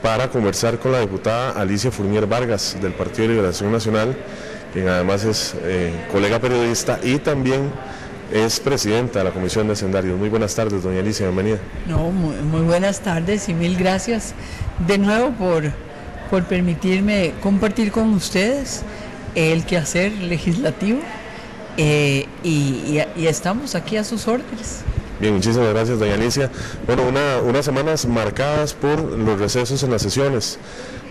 para conversar con la diputada Alicia Fournier Vargas del Partido de Liberación Nacional, quien además es colega periodista y también es presidenta de la Comisión de Hacendarios. Muy buenas tardes, doña Alicia, bienvenida. No, muy buenas tardes y mil gracias de nuevo por permitirme compartir con ustedes el quehacer legislativo y estamos aquí a sus órdenes. Bien, muchísimas gracias, doña Alicia. Bueno, unas semanas marcadas por los recesos en las sesiones.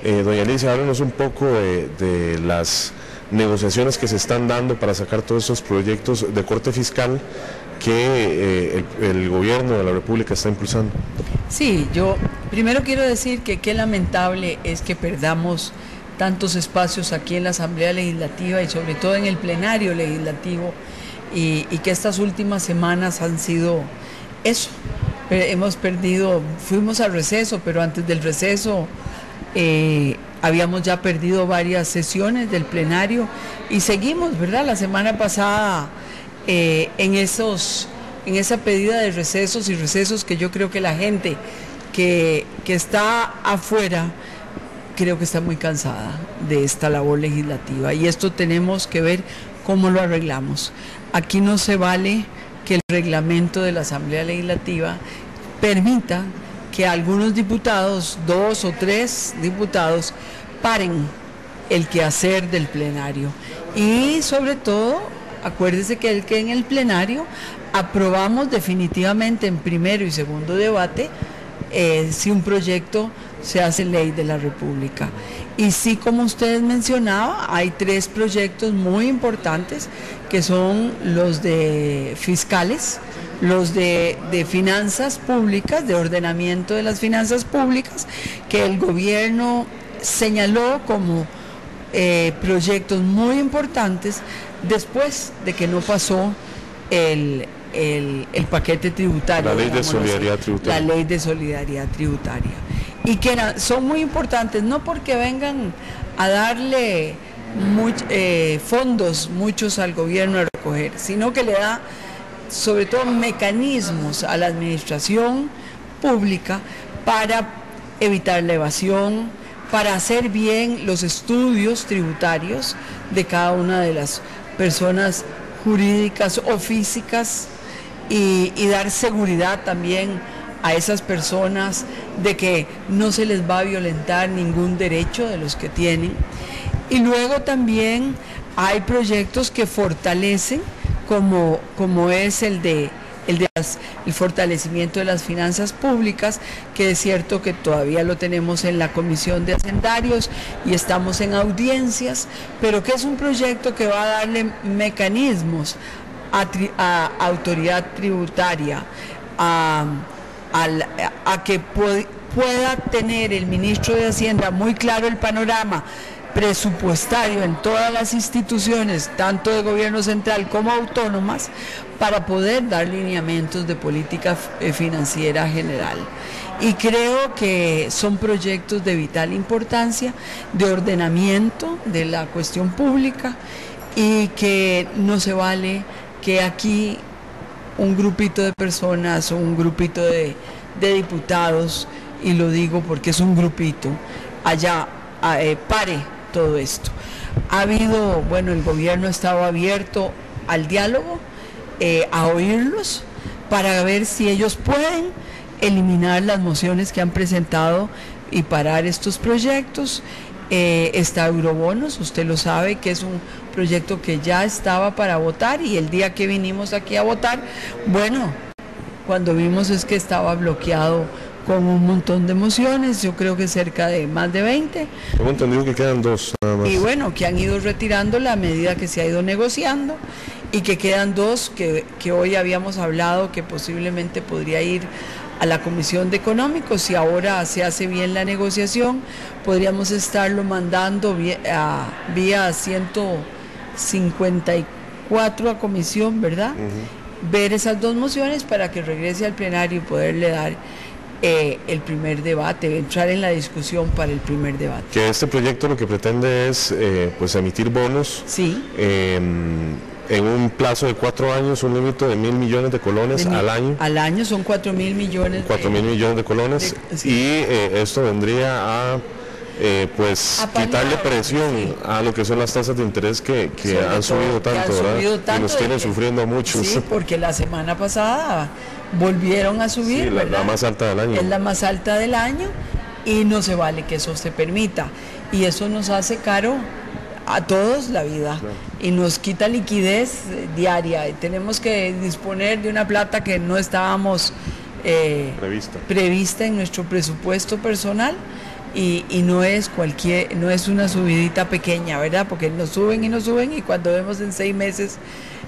Doña Alicia, háblenos un poco de las negociaciones que se están dando para sacar todos estos proyectos de corte fiscal que el gobierno de la República está impulsando. Sí, yo primero quiero decir que qué lamentable es que perdamos tantos espacios aquí en la Asamblea Legislativa y sobre todo en el plenario legislativo y que estas últimas semanas han sido eso. Hemos perdido, fuimos al receso, pero antes del receso habíamos ya perdido varias sesiones del plenario y seguimos, ¿verdad? La semana pasada en esa pedida de recesos y recesos que yo creo que la gente que está afuera creo que está muy cansada de esta labor legislativa y esto tenemos que ver cómo lo arreglamos. Aquí no se vale que el reglamento de la Asamblea Legislativa permita que algunos diputados, 2 o 3 diputados, paren el quehacer del plenario. Y sobre todo, acuérdese que en el plenario aprobamos definitivamente en primero y segundo debate si un proyecto se hace ley de la República. Y sí, como ustedes mencionaban, hay 3 proyectos muy importantes que son los de fiscales, los de finanzas públicas, de ordenamiento de las finanzas públicas, que el gobierno señaló como proyectos muy importantes después de que no pasó el paquete tributario. La ley de solidaridad tributaria. La ley de solidaridad tributaria. Y que son muy importantes, no porque vengan a darle fondos muchos al gobierno a recoger, sino que le da sobre todo mecanismos a la administración pública para evitar la evasión, para hacer bien los estudios tributarios de cada una de las personas jurídicas o físicas y dar seguridad también a esas personas de que no se les va a violentar ningún derecho de los que tienen. Y luego también hay proyectos que fortalecen, como es el fortalecimiento de las finanzas públicas, que es cierto que todavía lo tenemos en la Comisión de Hacendarios y estamos en audiencias, pero que es un proyecto que va a darle mecanismos a autoridad tributaria, a que pueda tener el ministro de Hacienda muy claro el panorama presupuestario en todas las instituciones, tanto de gobierno central como autónomas, para poder dar lineamientos de política financiera general. Y creo que son proyectos de vital importancia, de ordenamiento de la cuestión pública, y que no se vale que aquí un grupito de personas o un grupito de diputados, y lo digo porque es un grupito, allá pare todo esto. Ha habido, el gobierno ha estado abierto al diálogo, a oírlos, para ver si ellos pueden eliminar las mociones que han presentado y parar estos proyectos. Está Eurobonos, usted lo sabe, que es un proyecto que ya estaba para votar, y el día que vinimos aquí a votar, cuando vimos es que estaba bloqueado con un montón de mociones, yo creo que cerca de más de 20. Tengo entendido que quedan 2 nada más. Y que han ido retirándola a medida que se ha ido negociando, y que quedan 2 que hoy habíamos hablado que posiblemente podría ir a la Comisión de Económicos. Si ahora se hace bien la negociación, podríamos estarlo mandando vía 154 a comisión, ¿verdad? Ver esas 2 mociones para que regrese al plenario y poderle dar el primer debate, entrar en la discusión para el primer debate. Que este proyecto lo que pretende es pues emitir bonos. Sí. En un plazo de 4 años, un límite de 1.000 millones de colones al año. Al año son 4.000 millones. 4.000 millones de colones. Sí. Y esto vendría a pues quitarle presión a lo que son las tasas de interés que han subido tanto, ¿verdad? Y nos tienen sufriendo a muchos. Sí, porque la semana pasada volvieron a subir, sí, la más alta del año. Es la más alta del año y no se vale que eso se permita. Y eso nos hace caro a todos la vida, claro, y nos quita liquidez diaria. Tenemos que disponer de una plata que no estábamos prevista en nuestro presupuesto personal, y no es una subidita pequeña, ¿verdad? Porque nos suben y cuando vemos en 6 meses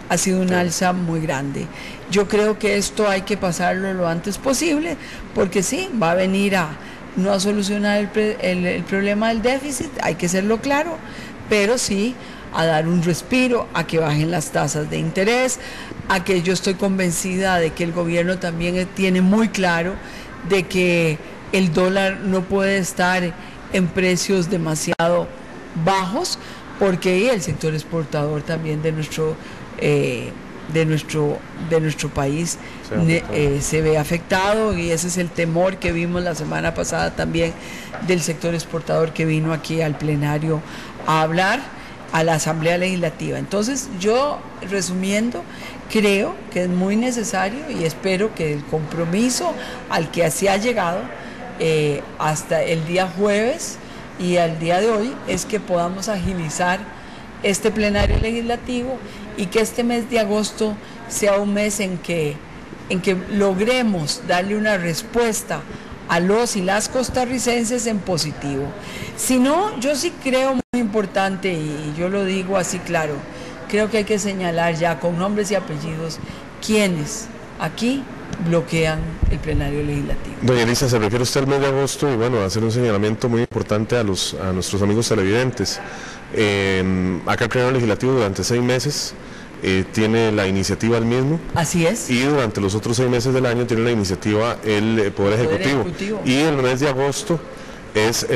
ha sido una alza muy grande. Yo creo que esto hay que pasarlo lo antes posible, porque sí, va a venir no a solucionar el problema del déficit, hay que serlo claro, pero sí a dar un respiro, a que bajen las tasas de interés, a que yo estoy convencida de que el gobierno también tiene muy claro de que el dólar no puede estar en precios demasiado bajos, porque el sector exportador también de nuestro país se ve afectado, y ese es el temor que vimos la semana pasada también del sector exportador, que vino aquí al plenario a hablar, a la Asamblea Legislativa. Entonces yo, resumiendo, creo que es muy necesario, y espero que el compromiso al que se ha llegado hasta el día jueves y al día de hoy es que podamos agilizar este plenario legislativo, y que este mes de agosto sea un mes en que logremos darle una respuesta a los y las costarricenses en positivo. Si no, yo sí creo muy importante, y yo lo digo así claro, creo que hay que señalar ya con nombres y apellidos quienes aquí bloquean el plenario legislativo. Doña Elisa, se refiere usted al mes de agosto, y bueno, hacer un señalamiento muy importante a nuestros amigos televidentes. Acá el plenario legislativo durante 6 meses tiene la iniciativa el mismo. Así es. Y durante los otros 6 meses del año tiene la iniciativa el Poder Ejecutivo. Y el mes de agosto es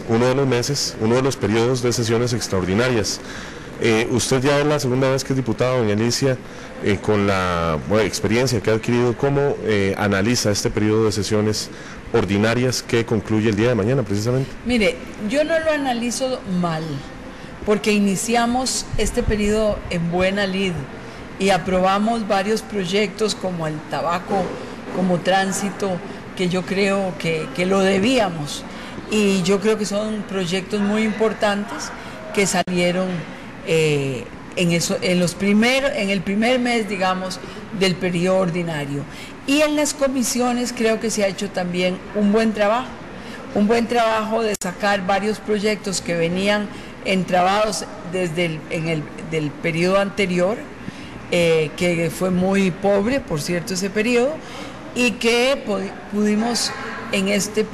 uno de los periodos de sesiones extraordinarias. Usted ya es la segunda vez que es diputada, doña Alicia, con la experiencia que ha adquirido, ¿cómo analiza este periodo de sesiones ordinarias que concluye el día de mañana precisamente? Mire, yo no lo analizo mal, porque iniciamos este periodo en buena lid y aprobamos varios proyectos como el tabaco, como tránsito, que yo creo que lo debíamos, y yo creo que son proyectos muy importantes que salieron en el primer mes, digamos, del periodo ordinario. Y en las comisiones creo que se ha hecho también un buen trabajo de sacar varios proyectos que venían entrabados desde del periodo anterior, que fue muy pobre, por cierto, ese periodo, y que pudimos en estos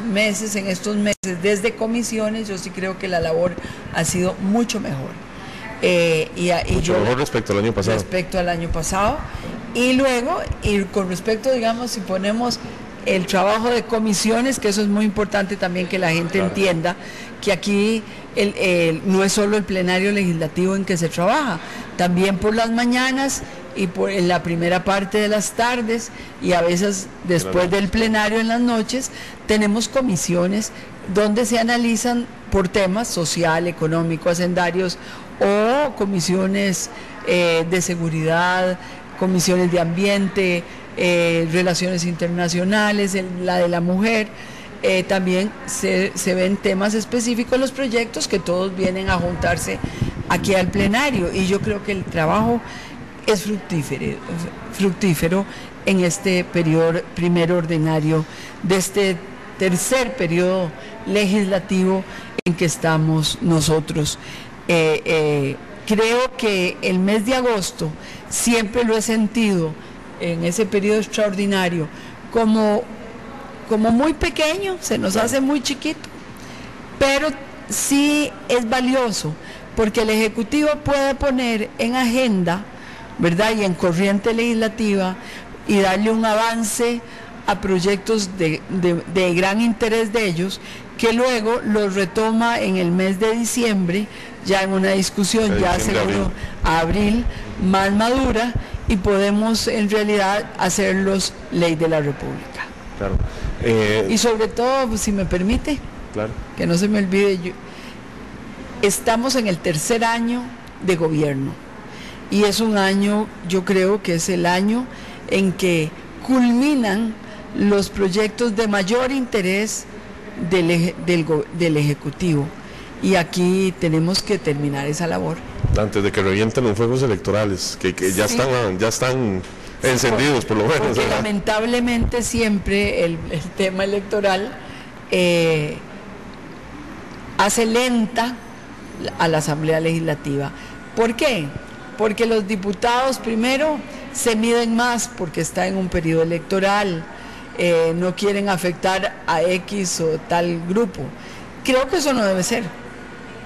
meses desde comisiones. Yo sí creo que la labor ha sido mucho mejor. Mucho mejor respecto al año pasado. Respecto al año pasado. Y luego, con respecto, digamos, si ponemos el trabajo de comisiones, que eso es muy importante también que la gente entienda, que aquí no es solo el plenario legislativo en que se trabaja, también por las mañanas y en la primera parte de las tardes, y a veces después del plenario en las noches, tenemos comisiones donde se analizan por temas social, económico, hacendarios, o comisiones de seguridad, comisiones de ambiente, relaciones internacionales, la de la mujer. También se ven temas específicos en los proyectos, que todos vienen a juntarse aquí al plenario, y yo creo que el trabajo es fructífero en este periodo primero ordinario de este tercer periodo legislativo en que estamos nosotros. Creo que el mes de agosto siempre lo he sentido en ese periodo extraordinario como muy pequeño, se nos hace muy chiquito, pero sí es valioso, porque el Ejecutivo puede poner en agenda, ¿verdad?, y en corriente legislativa, y darle un avance a proyectos de gran interés de ellos, que luego los retoma en el mes de diciembre, ya en una discusión ya seguro a abril, más madura, y podemos en realidad hacerlos ley de la República. Claro. Y sobre todo, si me permite, claro, que no se me olvide, estamos en el tercer año de gobierno, y es un año, yo creo que es el año en que culminan los proyectos de mayor interés del Ejecutivo, y aquí tenemos que terminar esa labor. Antes de que revienten los fuegos electorales, que ya sí están encendidos por lo menos. Porque lamentablemente siempre el tema electoral hace lenta a la Asamblea Legislativa. ¿Por qué? Porque los diputados primero se miden más porque está en un periodo electoral, no quieren afectar a X o tal grupo. Creo que eso no debe ser.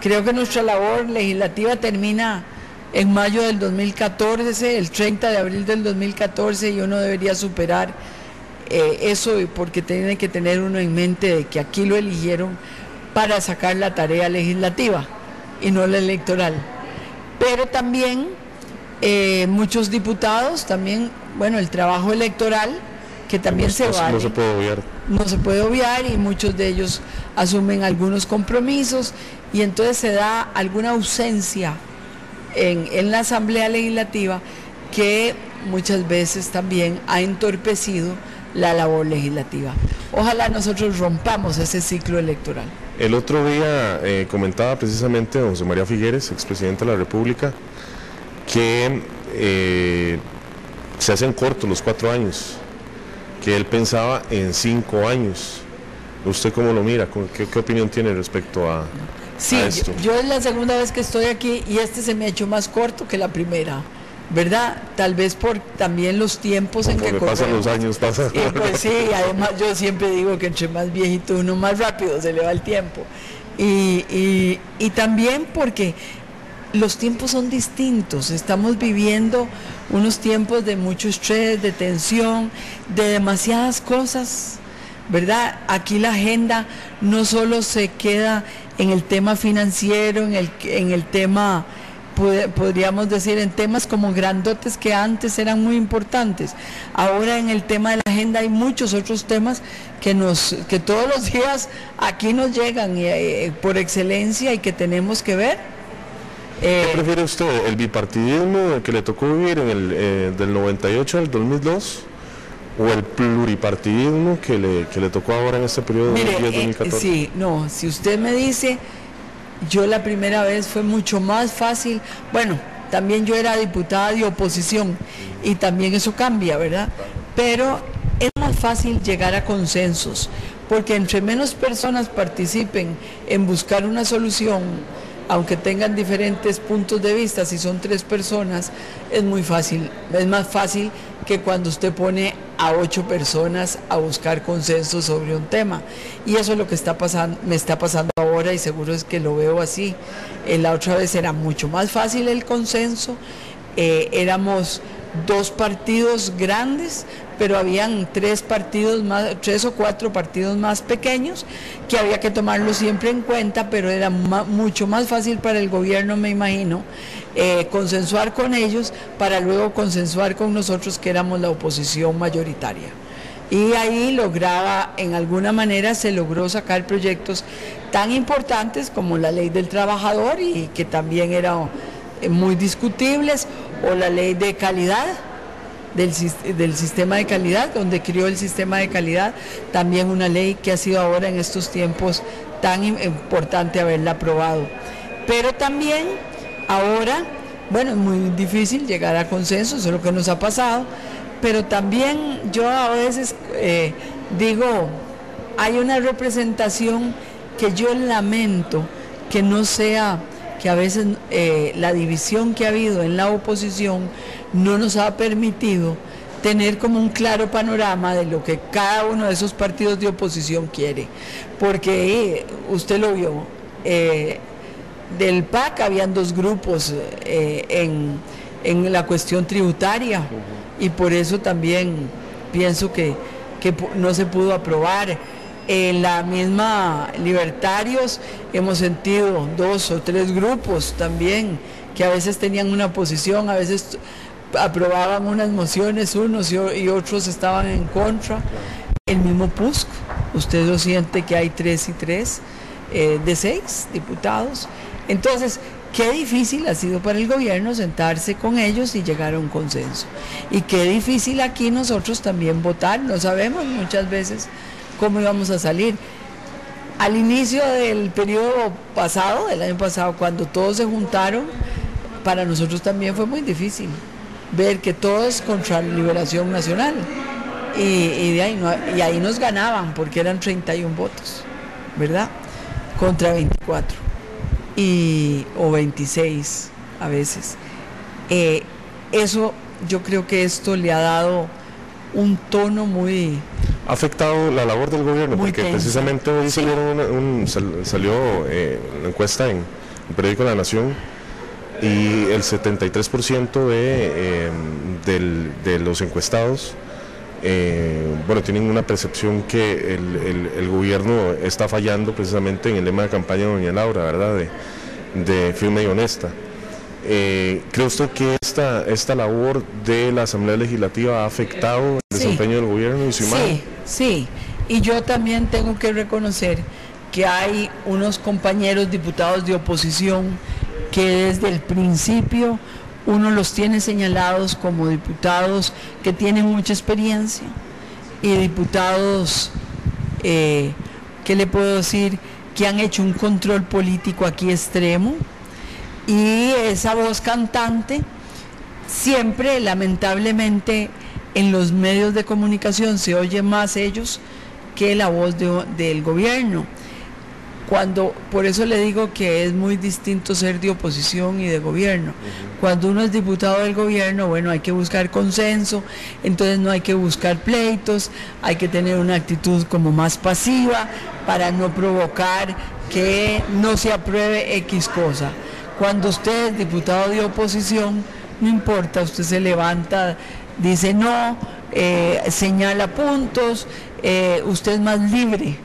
Creo que nuestra labor legislativa termina en mayo del 2014, el 30 de abril del 2014, y uno debería superar eso, porque tiene que tener uno en mente de que aquí lo eligieron para sacar la tarea legislativa y no la electoral. Pero también muchos diputados, también, bueno, el trabajo electoral, que también no se puede obviar. No se puede obviar, y muchos de ellos asumen algunos compromisos, y entonces se da alguna ausencia en la Asamblea Legislativa que muchas veces también ha entorpecido la labor legislativa. Ojalá nosotros rompamos ese ciclo electoral. El otro día comentaba precisamente José María Figueres, expresidente de la República, que se hacen cortos los 4 años, que él pensaba en 5 años. ¿Usted cómo lo mira? ¿Qué opinión tiene respecto a esto? Yo es la segunda vez que estoy aquí y se me ha hecho más corto que la primera, ¿verdad? Tal vez por también los tiempos en que pasan los años, pasan. Pues sí, además yo siempre digo que entre más viejito uno, más rápido se le va el tiempo. Y también porque los tiempos son distintos, estamos viviendo unos tiempos de mucho estrés, de tensión, de demasiadas cosas, ¿verdad? Aquí la agenda no solo se queda en el tema financiero, en el tema, podríamos decir, en temas como grandotes que antes eran muy importantes. Ahora en el tema de la agenda hay muchos otros temas que todos los días aquí nos llegan por excelencia y que tenemos que ver. ¿Qué prefiere usted? ¿El bipartidismo que le tocó vivir del 98 al 2002? ¿O el pluripartidismo que le tocó ahora en este periodo de 2010-2014? Sí, no, si usted me dice, yo la primera vez fue mucho más fácil. Bueno, también yo era diputada de oposición y también eso cambia, ¿verdad? Pero es más fácil llegar a consensos, porque entre menos personas participen en buscar una solución, aunque tengan diferentes puntos de vista, si son 3 personas, es muy fácil, es más fácil que cuando usted pone a 8 personas a buscar consenso sobre un tema. Y eso es lo que me está pasando ahora, y seguro es que lo veo así. La otra vez era mucho más fácil el consenso, éramos 2 partidos grandes, pero habían 3 o 4 partidos más pequeños que había que tomarlos siempre en cuenta, pero era mucho más fácil para el gobierno, me imagino, consensuar con ellos para luego consensuar con nosotros, que éramos la oposición mayoritaria. Y ahí en alguna manera se logró sacar proyectos tan importantes como la ley del trabajador, y que también eran muy discutibles, o la ley de calidad, del sistema de calidad, donde crió el sistema de calidad, también una ley que ha sido ahora en estos tiempos tan importante haberla aprobado. Pero también ahora, bueno, es muy difícil llegar a consenso, eso es lo que nos ha pasado, pero también yo a veces digo, hay una representación que yo lamento que no sea, que a veces la división que ha habido en la oposición no nos ha permitido tener como un claro panorama de lo que cada uno de esos partidos de oposición quiere, porque usted lo vio, del PAC habían 2 grupos en la cuestión tributaria, y por eso también pienso que que no se pudo aprobar. En la misma Libertarios hemos sentido 2 o 3 grupos también que a veces tenían una posición, a veces aprobaban unas mociones unos y otros estaban en contra. El mismo PUSC, usted lo siente que hay 3 y 3 de 6 diputados. Entonces, qué difícil ha sido para el gobierno sentarse con ellos y llegar a un consenso. Y qué difícil aquí nosotros también votar, no sabemos muchas veces cómo íbamos a salir. Al inicio del periodo pasado, del año pasado, cuando todos se juntaron, para nosotros también fue muy difícil ver que todos contra la Liberación Nacional. Y ahí nos ganaban, porque eran 31 votos, ¿verdad? Contra 24 o 26 a veces. Eso, yo creo que esto le ha dado un tono muy... Ha afectado la labor del gobierno, porque tensa. Precisamente hoy sí. Salió una encuesta en el periódico La Nación, y el 73% de los encuestados tienen una percepción que el gobierno está fallando precisamente en el lema de campaña de doña Laura, ¿verdad? De firme y honesta. ¿Cree usted que esta labor de la Asamblea Legislativa ha afectado el desempeño del gobierno y su imagen? Sí, y yo también tengo que reconocer que hay unos compañeros diputados de oposición que desde el principio uno los tiene señalados como diputados que tienen mucha experiencia y diputados, ¿qué le puedo decir?, que han hecho un control político aquí extremo, y esa voz cantante siempre, lamentablemente, en los medios de comunicación se oye más ellos que la voz del gobierno. Por eso le digo que es muy distinto ser de oposición y de gobierno. Cuando uno es diputado del gobierno, bueno, hay que buscar consenso, entonces no hay que buscar pleitos, hay que tener una actitud como más pasiva para no provocar que no se apruebe X cosa. Cuando usted es diputado de oposición, no importa, usted se levanta, dice no, señala puntos, usted es más libre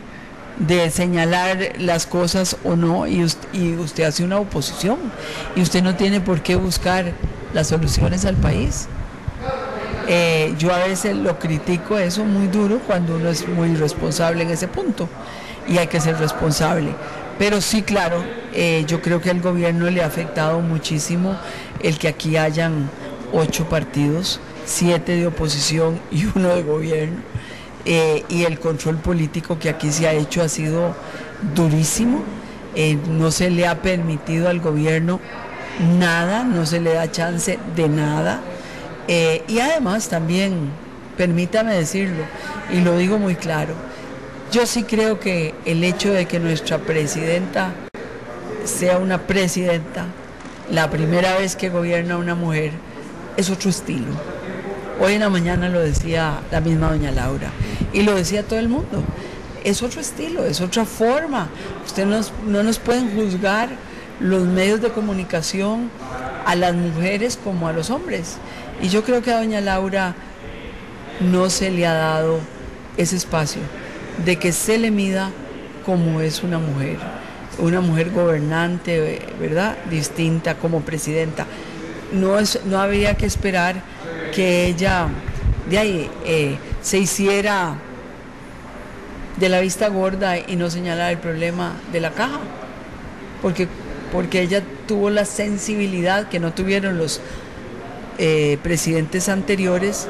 de señalar las cosas o no, y usted hace una oposición y usted no tiene por qué buscar las soluciones al país. Yo a veces lo critico eso muy duro cuando uno es muy responsable en ese punto, y hay que ser responsable, pero sí, claro, yo creo que al gobierno le ha afectado muchísimo el que aquí hayan 8 partidos, 7 de oposición y 1 de gobierno. Y el control político que aquí se ha hecho ha sido durísimo. No se le ha permitido al gobierno nada, no se le da chance de nada, y además también, permítame decirlo, y lo digo muy claro, yo sí creo que el hecho de que nuestra presidenta sea una presidenta, la primera vez que gobierna una mujer, es otro estilo. Hoy en la mañana lo decía la misma doña Laura, y lo decía todo el mundo. Es otro estilo, es otra forma. Ustedes no nos pueden juzgar los medios de comunicación a las mujeres como a los hombres. Y yo creo que a doña Laura no se le ha dado ese espacio de que se le mida como es una mujer gobernante, ¿verdad?, distinta como presidenta. No habría que esperar que ella de ahí se hiciera de la vista gorda y no señalara el problema de la caja, porque ella tuvo la sensibilidad que no tuvieron los presidentes anteriores,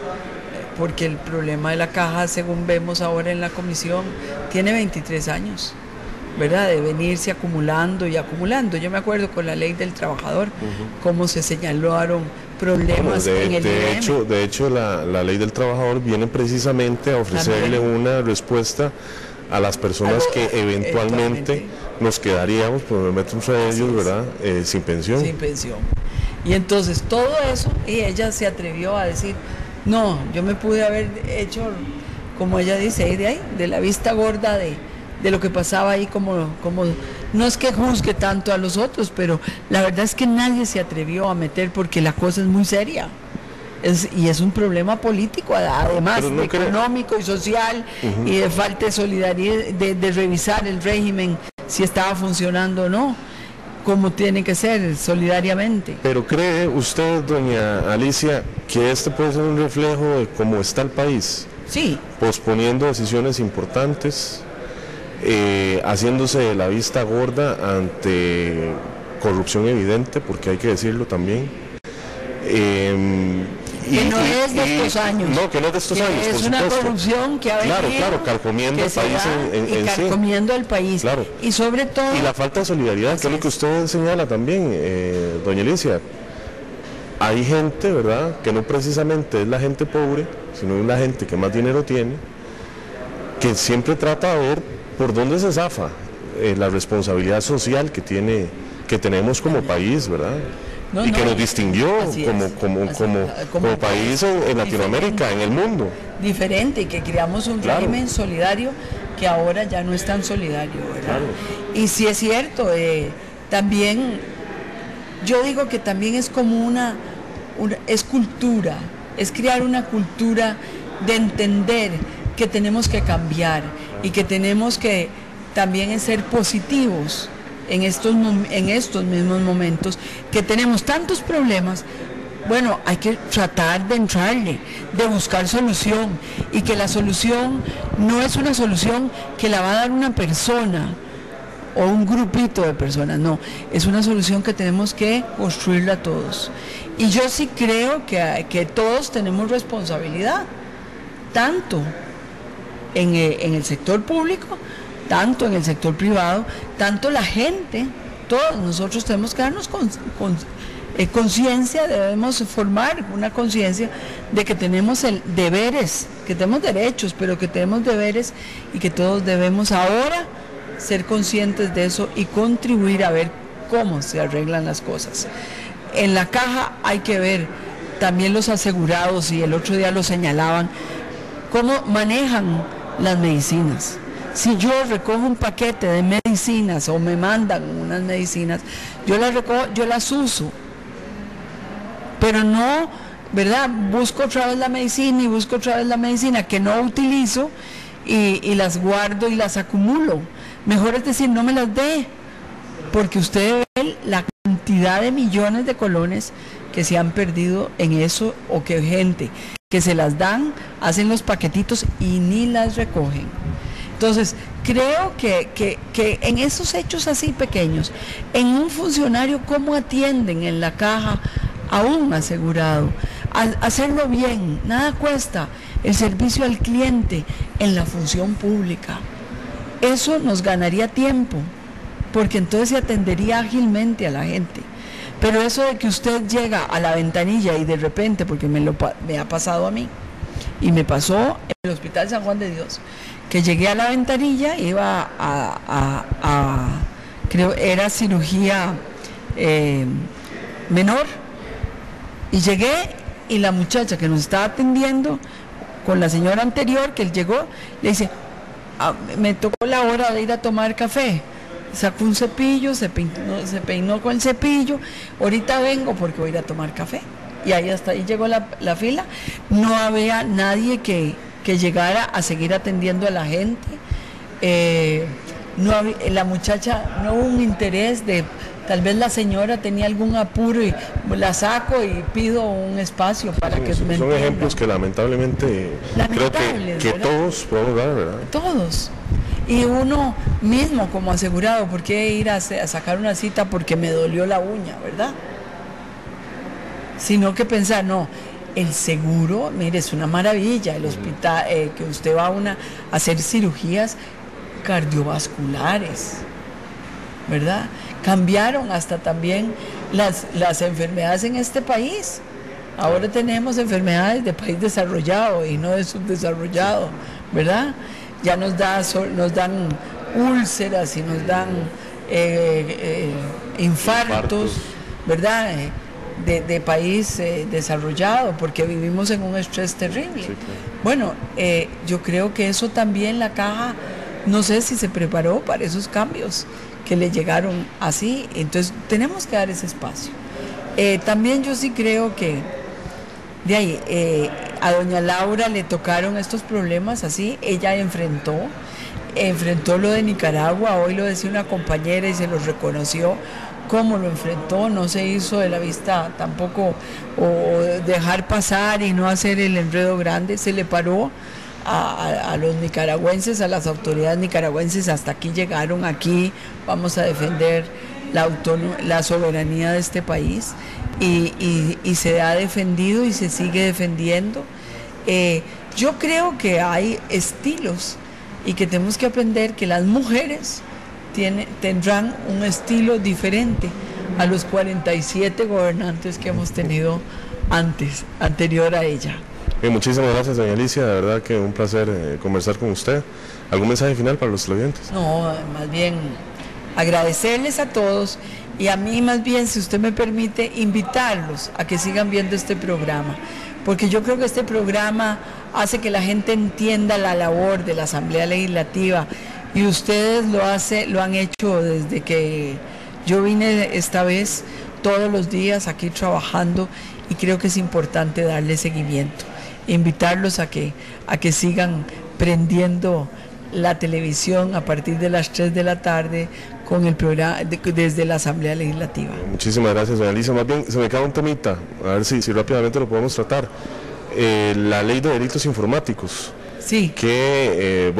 porque el problema de la caja, según vemos ahora en la comisión, tiene 23 años, ¿verdad?, de venirse acumulando y acumulando. Yo me acuerdo con la ley del trabajador, cómo se señalaron problemas en el INEM. De hecho la ley del trabajador viene precisamente a ofrecerle una respuesta a las personas que eventualmente nos quedaríamos, por lo menos entre ellos, ¿verdad?, sin pensión. Sin pensión. Y entonces todo eso, y ella se atrevió a decir, no, yo me pude haber hecho, como ella dice, de la vista gorda de lo que pasaba ahí, como no es que juzgue tanto a los otros, pero la verdad es que nadie se atrevió a meter, porque la cosa es muy seria. y es un problema político, además de económico y social, y de falta de solidaridad, de revisar el régimen si estaba funcionando o no, como tiene que ser, solidariamente. Pero ¿cree usted, doña Alicia, que este puede ser un reflejo de cómo está el país? Sí. Posponiendo decisiones importantes, haciéndose de la vista gorda ante corrupción evidente, porque hay que decirlo también. Que no es de estos años. No, que no es de estos años, es una corrupción que ha venido, claro, carcomiendo el país en carcomiendo el país. Claro. Y sobre todo... Y la falta de solidaridad, que es lo que usted señala también, doña Alicia. Hay gente, ¿verdad?, que no precisamente es la gente pobre, sino es la gente que más dinero tiene, que siempre trata de ver por dónde se zafa la responsabilidad social que tenemos como país, ¿verdad? Que nos distinguió como país en Latinoamérica, en el mundo. Diferente, y que creamos un régimen solidario que ahora ya no es tan solidario, ¿verdad? Claro. Y sí es cierto, también, yo digo que también es como es cultura, es crear una cultura de entender que tenemos que cambiar y que tenemos que también ser positivos en estos mismos momentos, que tenemos tantos problemas. Bueno, hay que tratar de entrarle, de buscar solución, y que la solución no es una solución que la va a dar una persona o un grupito de personas, no, es una solución que tenemos que construirla todos. Y yo sí creo que todos tenemos responsabilidad, tanto en el sector público, tanto en el sector privado, tanto la gente, todos nosotros tenemos que darnos conciencia, debemos formar una conciencia de que tenemos deberes, que tenemos derechos, pero que tenemos deberes, y que todos debemos ahora ser conscientes de eso y contribuir a ver cómo se arreglan las cosas. En la caja hay que ver también los asegurados, y el otro día lo señalaban, cómo manejan las medicinas. Si yo recojo un paquete de medicinas o me mandan unas medicinas, yo las recojo, yo las uso, pero no, ¿verdad? Busco otra vez la medicina y busco otra vez la medicina que no utilizo y las guardo y las acumulo. Mejor es decir, no me las dé, porque usted ve la cantidad de millones de colones que se han perdido en eso, o que gente que se las dan, hacen los paquetitos y ni las recogen. Entonces, creo que en esos hechos así pequeños, en un funcionario, cómo atienden en la caja a un asegurado, hacerlo bien, nada cuesta el servicio al cliente en la función pública. Eso nos ganaría tiempo, porque entonces se atendería ágilmente a la gente. Pero eso de que usted llega a la ventanilla y de repente, porque me ha pasado a mí, y me pasó en el Hospital San Juan de Dios, que llegué a la ventanilla, iba creo era cirugía menor, y llegué, y la muchacha que nos estaba atendiendo con la señora anterior, que él llegó, le dice, me tocó la hora de ir a tomar café. Sacó un cepillo, se peinó con el cepillo, ahorita vengo porque voy a ir a tomar café. Y ahí hasta ahí llegó la fila. No había nadie que llegara a seguir atendiendo a la gente. La muchacha, no hubo un interés de, tal vez la señora tenía algún apuro y la saco y pido un espacio para que me entiendan. Son ejemplos que lamentablemente creo que todos podemos dar, ¿verdad? Todos. Y uno mismo como asegurado, ¿por qué ir a sacar una cita porque me dolió la uña, verdad? Sino que pensar, no, el seguro, mire, es una maravilla, el hospital, que usted va a hacer cirugías cardiovasculares, ¿verdad? Cambiaron hasta también las enfermedades en este país. Ahora tenemos enfermedades de país desarrollado y no de subdesarrollado, ¿verdad? Ya nos dan úlceras y nos dan infartos, ¿verdad? De país desarrollado, porque vivimos en un estrés terrible. Sí, claro. Bueno, yo creo que eso también la caja, no sé si se preparó para esos cambios que le llegaron así, entonces tenemos que dar ese espacio. También yo sí creo que De ahí, a doña Laura le tocaron estos problemas así, ella enfrentó lo de Nicaragua, hoy lo decía una compañera y se lo reconoció, cómo lo enfrentó, no se hizo de la vista tampoco o dejar pasar y no hacer el enredo grande, se le paró a los nicaragüenses, a las autoridades nicaragüenses, hasta aquí llegaron, aquí vamos a defender la soberanía de este país y se ha defendido y se sigue defendiendo. Yo creo que hay estilos y que tenemos que aprender que las mujeres tendrán un estilo diferente a los 47 gobernantes que hemos tenido anterior a ella. Muchísimas gracias, doña Alicia, de verdad que un placer conversar con usted. ¿Algún mensaje final para los televidentes? No, más bien agradecerles a todos y a mí más bien, si usted me permite, invitarlos a que sigan viendo este programa, porque yo creo que este programa hace que la gente entienda la labor de la Asamblea Legislativa y ustedes lo han hecho desde que yo vine esta vez, todos los días aquí trabajando, y creo que es importante darle seguimiento, invitarlos a que sigan prendiendo la televisión a partir de las 3 de la tarde con el programa desde la Asamblea Legislativa. Muchísimas gracias, doña Alicia. Más bien, se me queda un temita, a ver si rápidamente lo podemos tratar. La ley de delitos informáticos. Sí. Que,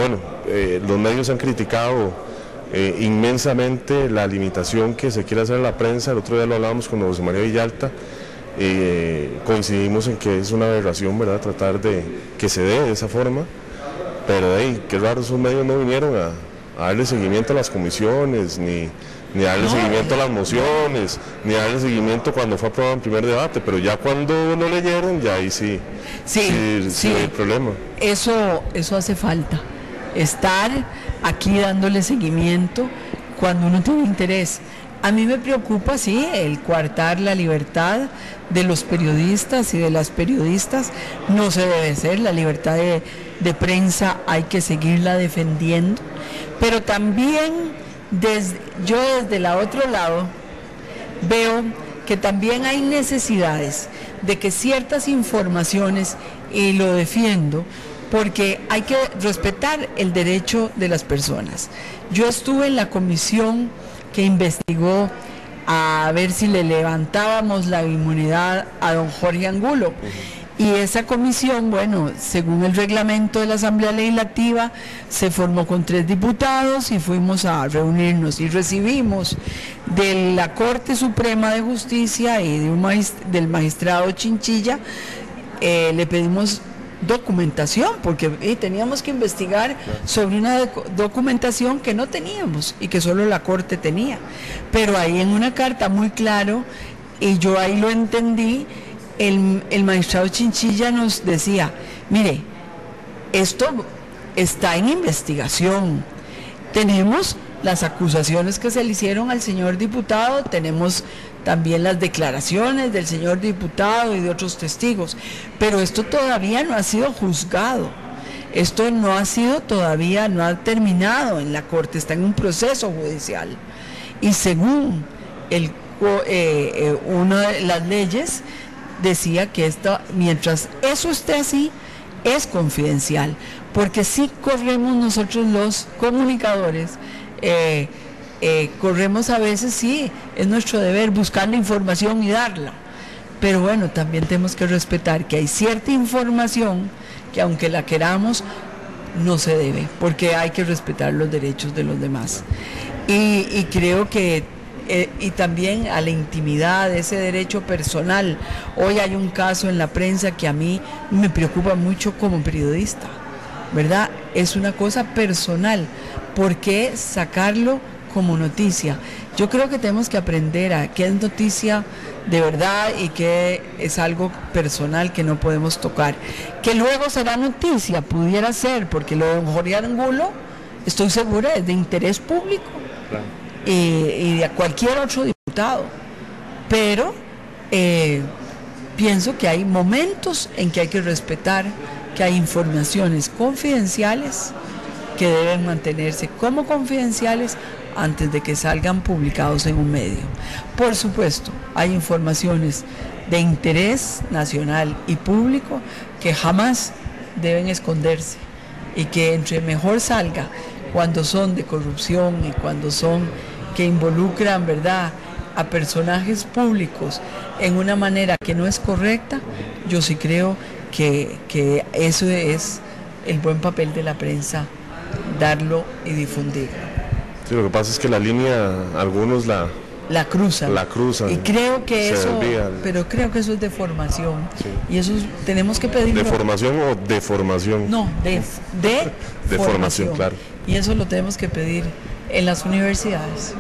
los medios han criticado inmensamente la limitación que se quiere hacer a la prensa. El otro día lo hablábamos con José María Villalta. Coincidimos en que es una aberración, ¿verdad?, tratar de que se dé de esa forma, pero qué raro, esos medios no vinieron a darle seguimiento a las comisiones, ni darle seguimiento a las mociones, ni darle seguimiento cuando fue aprobado en primer debate, pero ya cuando no leyeron, ya ahí sí hay problema. Eso hace falta, estar aquí dándole seguimiento cuando uno tiene interés. A mí me preocupa, sí, el coartar la libertad de los periodistas y de las periodistas. No se debe ser, la libertad de prensa hay que seguirla defendiendo, pero también yo desde el otro lado veo que también hay necesidades de que ciertas informaciones, y lo defiendo, porque hay que respetar el derecho de las personas. Yo estuve en la comisión que investigó a ver si le levantábamos la inmunidad a don Jorge Angulo. Y esa comisión, bueno, según el reglamento de la Asamblea Legislativa, se formó con 3 diputados y fuimos a reunirnos y recibimos de la Corte Suprema de Justicia y del magistrado Chinchilla, le pedimos documentación, porque teníamos que investigar sobre una documentación que no teníamos y que solo la Corte tenía, pero ahí en una carta muy claro, y yo ahí lo entendí, el magistrado Chinchilla nos decía, mire, esto está en investigación, tenemos las acusaciones que se le hicieron al señor diputado, tenemos también las declaraciones del señor diputado y de otros testigos, pero esto todavía no ha sido juzgado, esto no ha terminado en la Corte, está en un proceso judicial, y según una de las leyes decía que mientras eso esté así, es confidencial, porque sí corremos nosotros los comunicadores, corremos a veces, sí, es nuestro deber buscar la información y darla, pero bueno, también tenemos que respetar que hay cierta información que aunque la queramos, no se debe, porque hay que respetar los derechos de los demás. Y creo que y también a la intimidad, ese derecho personal. Hoy hay un caso en la prensa que a mí me preocupa mucho como periodista, ¿verdad? Es una cosa personal. ¿Por qué sacarlo como noticia? Yo creo que tenemos que aprender a qué es noticia de verdad y qué es algo personal que no podemos tocar. Que luego será noticia, pudiera ser, porque lo de don Jorge Angulo, estoy segura, es de interés público. Claro. Y de cualquier otro diputado, pero pienso que hay momentos en que hay que respetar que hay informaciones confidenciales que deben mantenerse como confidenciales antes de que salgan publicados en un medio. Por supuesto, hay informaciones de interés nacional y público que jamás deben esconderse y que entre mejor salga cuando son de corrupción y cuando son que involucran, ¿verdad?, a personajes públicos en una manera que no es correcta. Yo sí creo que eso es el buen papel de la prensa, darlo y difundirlo. Sí, lo que pasa es que la línea, algunos la cruzan. Y creo que eso, pero creo que eso es deformación. Sí. Y eso tenemos que pedirlo. ¿Deformación o deformación? No, deformación, claro. Y eso lo tenemos que pedir en las universidades.